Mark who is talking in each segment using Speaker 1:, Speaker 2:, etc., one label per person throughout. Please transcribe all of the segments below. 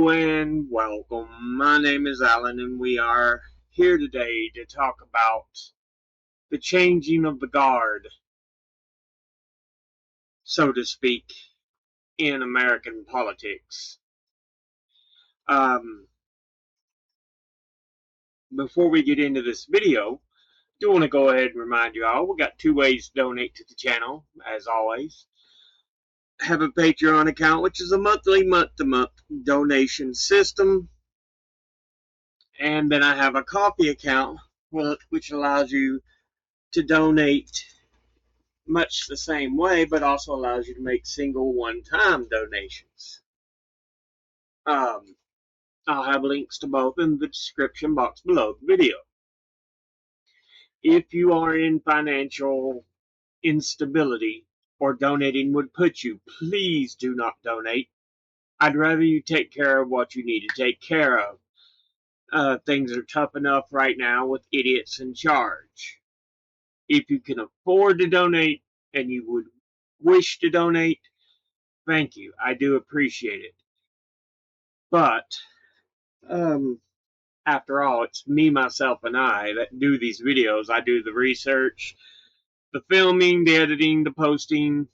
Speaker 1: Hello and welcome. My name is Alan and we are here today to talk about the changing of the guard, so to speak, in American politics. Um, Before we get into this video, I do want to go ahead and remind you all, we got two ways to donate to the channel, as always. I have a Patreon account, which is a month-to-month donation system. And then I have a Ko-fi account, which allows you to donate much the same way, but also allows you to make single one-time donations. I'll have links to both in the description box below the video. If you are in financial instability or donating would put you, please do not donate. I'd rather you take care of what you need to take care of. Things are tough enough right now with idiots in charge. If you can afford to donate and you would wish to donate, thank you. I do appreciate it. But, after all, it's me, myself, and I that do these videos. I do the research, the filming, the editing, the posting.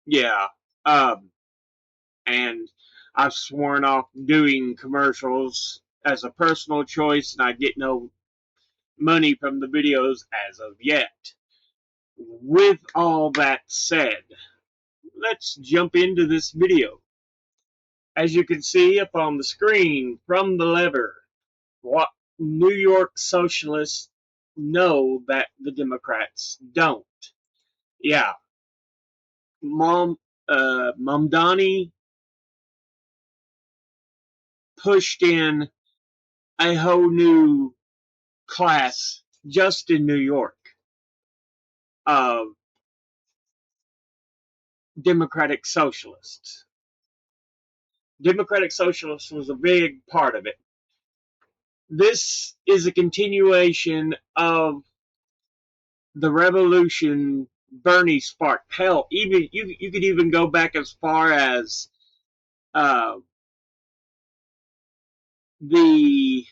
Speaker 1: Yeah. And I've sworn off doing commercials as a personal choice, and I get no money from the videos as of yet. With all that said, let's jump into this video. As you can see up on the screen from the lever, what New York socialists know that the Democrats don't. Yeah, Mamdani pushed in a whole new class just in New York of Democratic Socialists. Democratic Socialists was a big part of it. This is a continuation of the revolution Bernie sparked. Hell, even you could even go back as far as the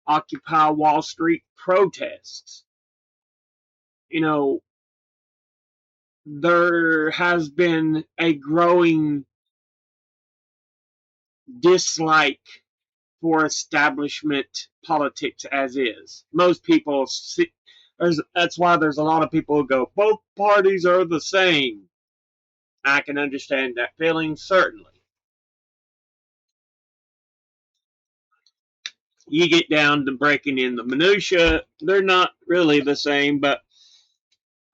Speaker 1: Occupy Wall Street protests. You know, there has been a growing dislike for establishment politics as is. Most people see, that's why there's a lot of people who go, both parties are the same. I can understand that feeling, certainly. You get down to breaking in the minutia, they're not really the same, but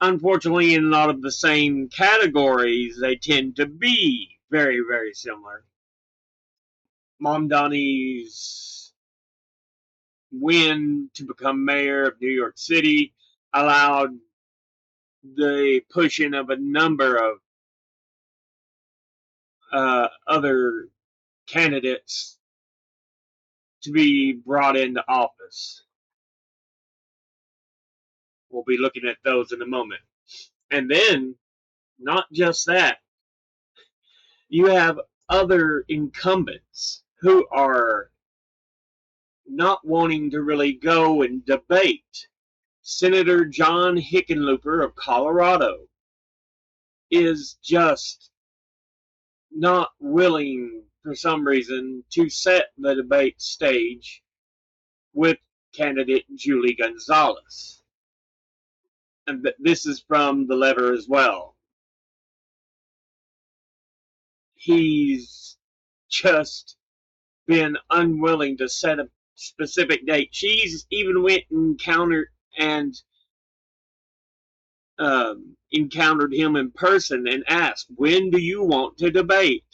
Speaker 1: unfortunately in a lot of the same categories, they tend to be very, very similar. Mamdani's win to become mayor of New York City allowed the pushing of a number of other candidates to be brought into office. We'll be looking at those in a moment. And then, not just that, you have other incumbents who are not wanting to really go and debate. Senator John Hickenlooper of Colorado is just not willing, for some reason, to set the debate stage with candidate Julie Gonzalez. And this is from the lever as well. He's just been unwilling to set a specific date. She's even went and encountered him in person and asked, when do you want to debate?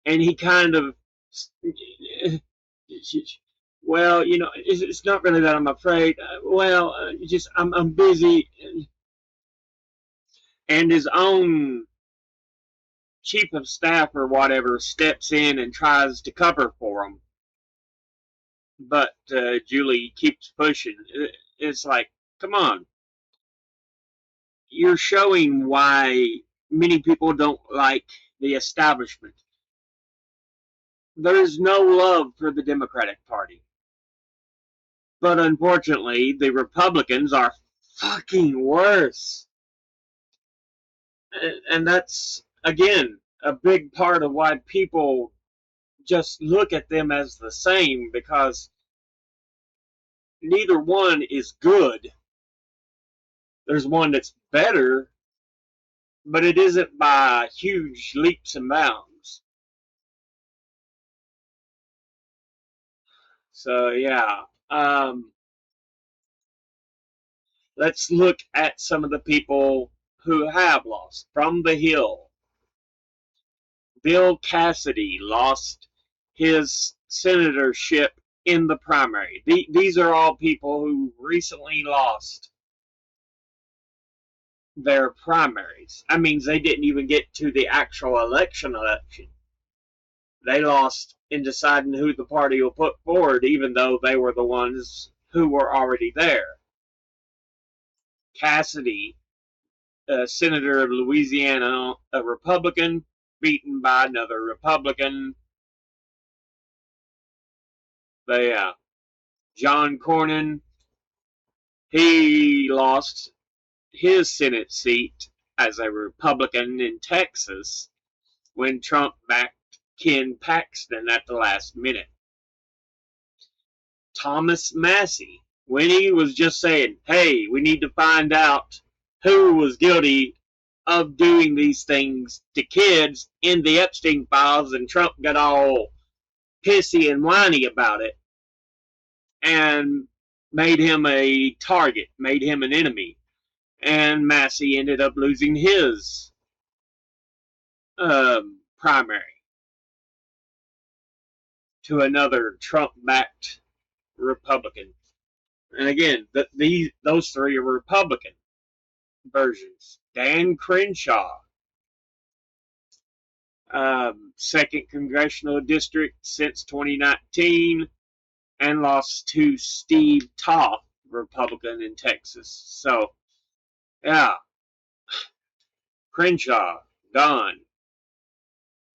Speaker 1: And he kind of, well, you know, it's not really that, I'm afraid. I'm busy. And his own chief of staff or whatever steps in and tries to cover for him. But Julie keeps pushing. It's like, come on. You're showing why many people don't like the establishment. there's no love for the Democratic Party. But unfortunately, the Republicans are fucking worse. And that's, again, a big part of why people just look at them as the same, because neither one is good. There's one that's better, but it isn't by huge leaps and bounds. So, yeah. Let's look at some of the people who have lost. From the Hill, Bill Cassidy lost his senatorship in the primary. These are all people who recently lost their primaries. That means they didn't even get to the actual election. They lost in deciding who the party will put forward, even though they were the ones who were already there. Cassidy, senator of Louisiana, a Republican, beaten by another Republican. But yeah, John Cornyn, he lost his Senate seat as a Republican in Texas when Trump backed Ken Paxton at the last minute. Thomas Massey, when he was just saying, hey, we need to find out who was guilty of doing these things to kids in the Epstein files, and Trump got all pissy and whiny about it and made him a target, made him an enemy. And Massey ended up losing his primary to another Trump-backed Republican. And again, those three are Republican versions. Dan Crenshaw, second congressional district since 2019, and lost to Steve Toth, Republican in Texas. So, yeah, Crenshaw, gone.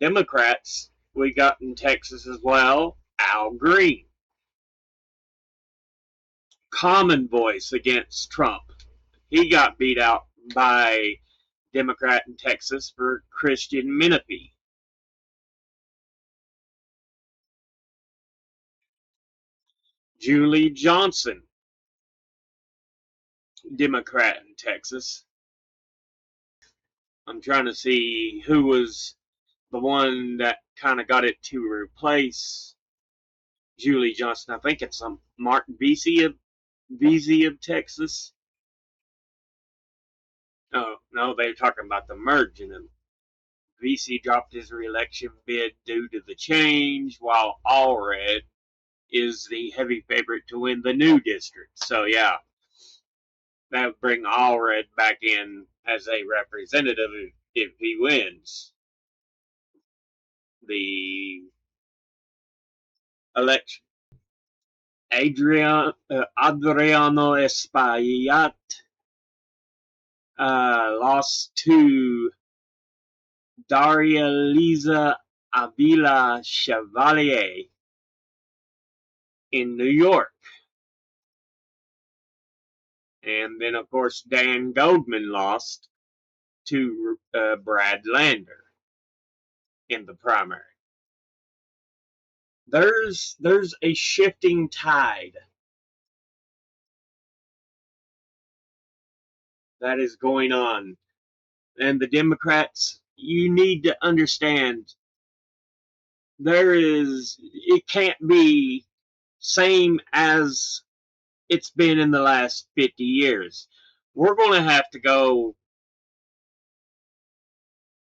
Speaker 1: Democrats, we got in Texas as well, Al Green. Common voice against Trump. He got beat out by Democrat in Texas for Christian Menifee. Julie Johnson, Democrat in Texas. I'm trying to see who was the one that kind of got it to replace Julie Johnson. I think it's Martin Vesey of Texas. Oh, no, they're talking about the merging them. Vesey dropped his reelection bid due to the change, while Allred is the heavy favorite to win the new district. So, yeah, that would bring Allred back in as a representative if he wins the election. Adriano Espaillat lost to Daria Liza Avila Chevalier in New York. And then, of course, Dan Goldman lost to Brad Lander in the primary. There's a shifting tide that is going on. And the Democrats, you need to understand, it can't be same as it's been in the last 50 years. We're going to have to go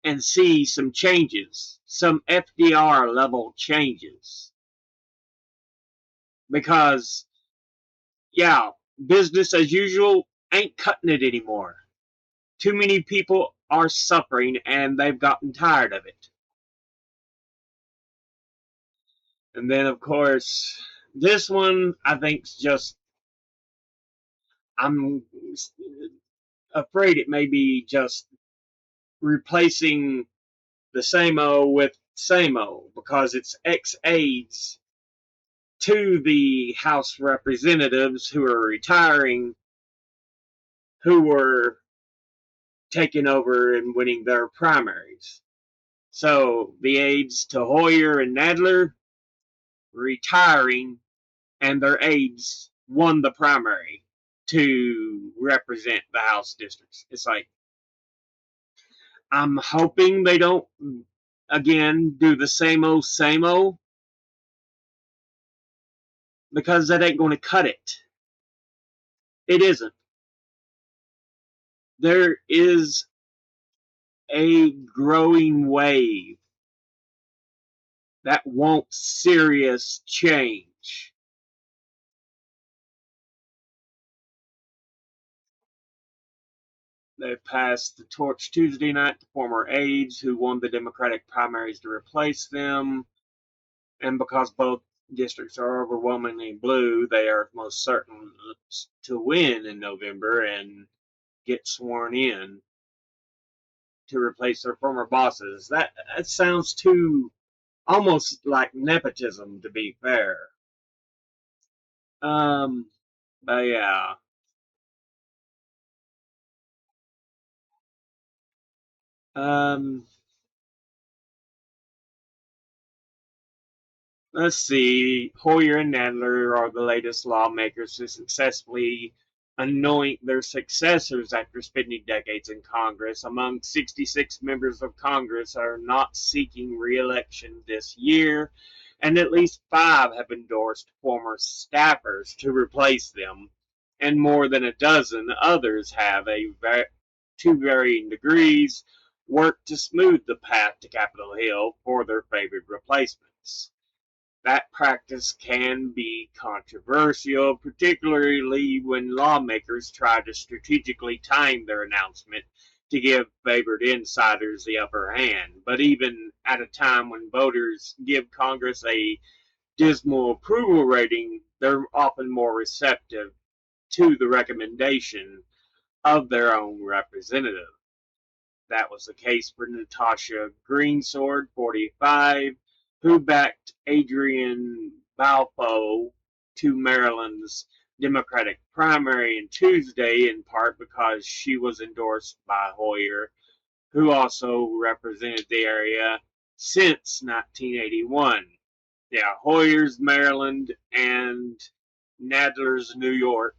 Speaker 1: and see some changes, some FDR level changes. Because, yeah, business as usual ain't cutting it anymore. Too many people are suffering and they've gotten tired of it. And then, of course, this one I think's just, I'm afraid it may be just replacing the same O with same old, because it's ex-aides to the House representatives who are retiring, who were taking over and winning their primaries. So the aides to Hoyer and Nadler retiring, and their aides won the primary to represent the House districts. It's like, I'm hoping they don't, again, do the same old, because that ain't going to cut it. It isn't. There is a growing wave that wants serious change. They passed the torch Tuesday night to former aides who won the Democratic primaries to replace them. And because both districts are overwhelmingly blue, they are most certain to win in November and get sworn in to replace their former bosses. That sounds too almost like nepotism, to be fair. Um, but yeah. Um, let's see. Hoyer and Nadler are the latest lawmakers to successfully anoint their successors after spending decades in Congress. Among 66 members of Congress are not seeking re-election this year, and at least 5 have endorsed former staffers to replace them, and more than a dozen others have, to varying degrees, worked to smooth the path to Capitol Hill for their favored replacements. That practice can be controversial, particularly when lawmakers try to strategically time their announcement to give favored insiders the upper hand. But even at a time when voters give Congress a dismal approval rating, they're often more receptive to the recommendation of their own representative. That was the case for Natasha Greensword, 45, who backed Adrian Balfoe to Maryland's Democratic primary on Tuesday, in part because she was endorsed by Hoyer, who also represented the area since 1981. Yeah, Hoyer's Maryland and Nadler's New York.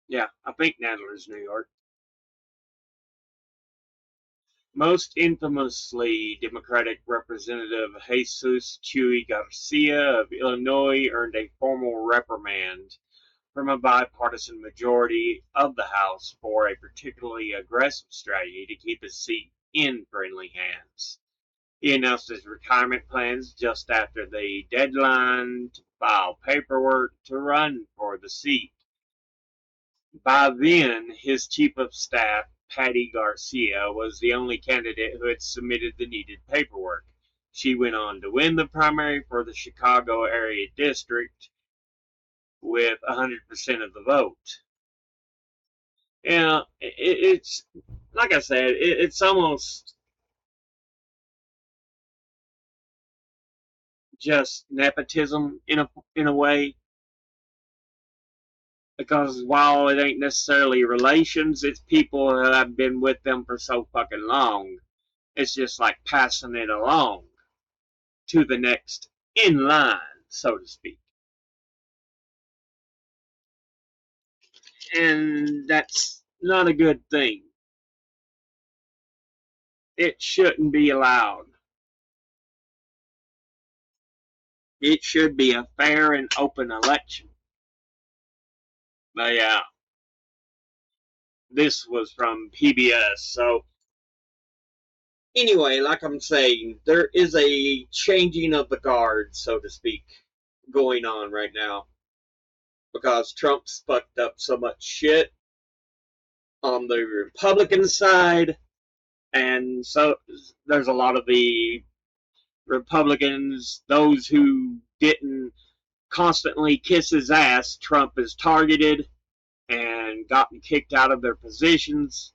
Speaker 1: Yeah, I think Nadler's New York. Most infamously, Democratic Representative Jesus Chuy Garcia of Illinois earned a formal reprimand from a bipartisan majority of the House for a particularly aggressive strategy to keep his seat in friendly hands. He announced his retirement plans just after the deadline to file paperwork to run for the seat. By then, his chief of staff, Patty Garcia, was the only candidate who had submitted the needed paperwork. She went on to win the primary for the Chicago area district with 100% of the vote. Yeah, it's like I said, it's almost just nepotism in a way, because while it ain't necessarily relations, it's people who have been with them for so fucking long. It's just like passing it along to the next in line, so to speak. And that's not a good thing. It shouldn't be allowed. It should be a fair and open election. But yeah, this was from PBS. So anyway, like I'm saying, there is a changing of the guard, so to speak, going on right now, because Trump's fucked up so much shit on the Republican side, and so there's a lot of the Republicans, those who didn't constantly kiss his ass, Trump is targeted and gotten kicked out of their positions.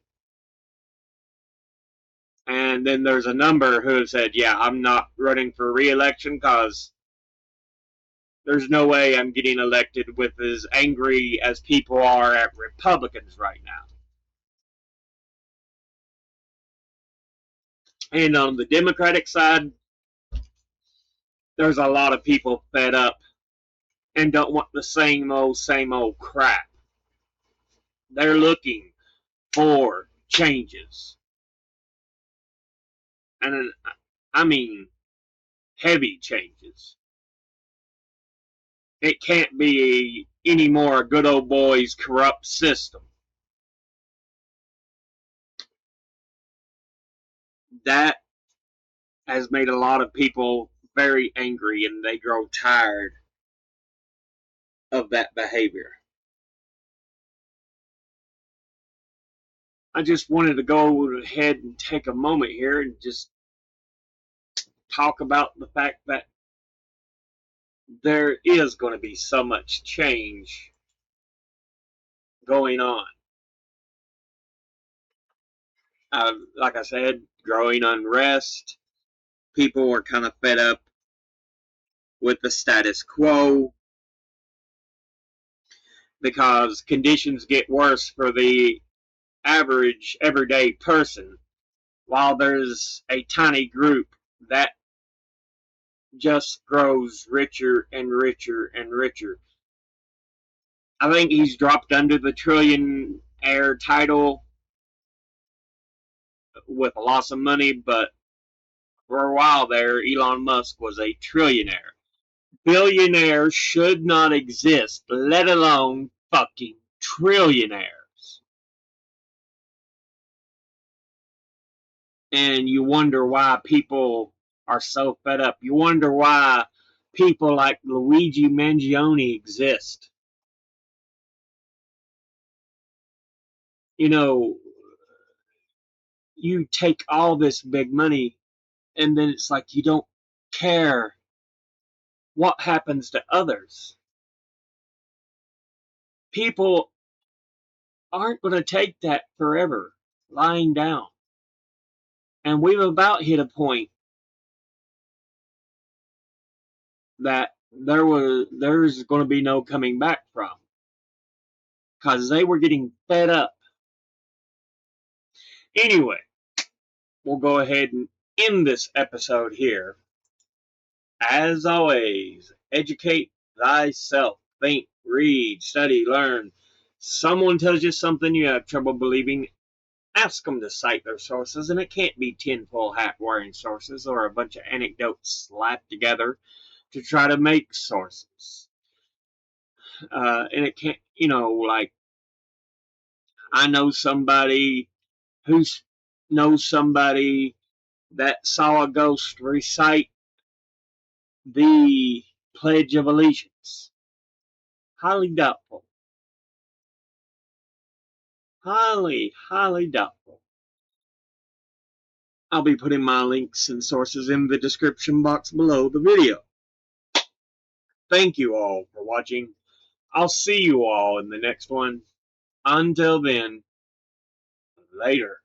Speaker 1: And then there's a number who have said, yeah, I'm not running for re-election because there's no way I'm getting elected with as angry as people are at Republicans right now. And on the Democratic side, there's a lot of people fed up and don't want the same old crap. They're looking for changes. And I mean, heavy changes. It can't be any more a good old boys corrupt system. That has made a lot of people very angry and they grow tired of that behavior. I just wanted to go ahead and take a moment here and just talk about the fact that there is going to be so much change going on. Like I said, growing unrest. People are kind of fed up with the status quo because conditions get worse for the average everyday person, while there's a tiny group that just grows richer and richer and richer. I think he's dropped under the trillionaire title with a loss of money, but for a while there, Elon Musk was a trillionaire. Billionaires should not exist, let alone fucking trillionaires. And you wonder why people are so fed up. You wonder why people like Luigi Mangione exist. You know, you take all this big money and then it's like you don't care what happens to others. People aren't going to take that forever lying down. And we've about hit a point that there's going to be no coming back from because they were getting fed up. Anyway, we'll go ahead and end this episode here. As always, educate thyself. Think, read, study, learn. Someone tells you something you have trouble believing, ask them to cite their sources, and it can't be tinfoil hat wearing sources or a bunch of anecdotes slapped together to try to make sources. And it can't, like I know somebody who knows somebody that saw a ghost recite the Pledge of Allegiance. Highly doubtful. Highly, highly doubtful. I'll be putting my links and sources in the description box below the video. Thank you all for watching. I'll see you all in the next one. Until then, later.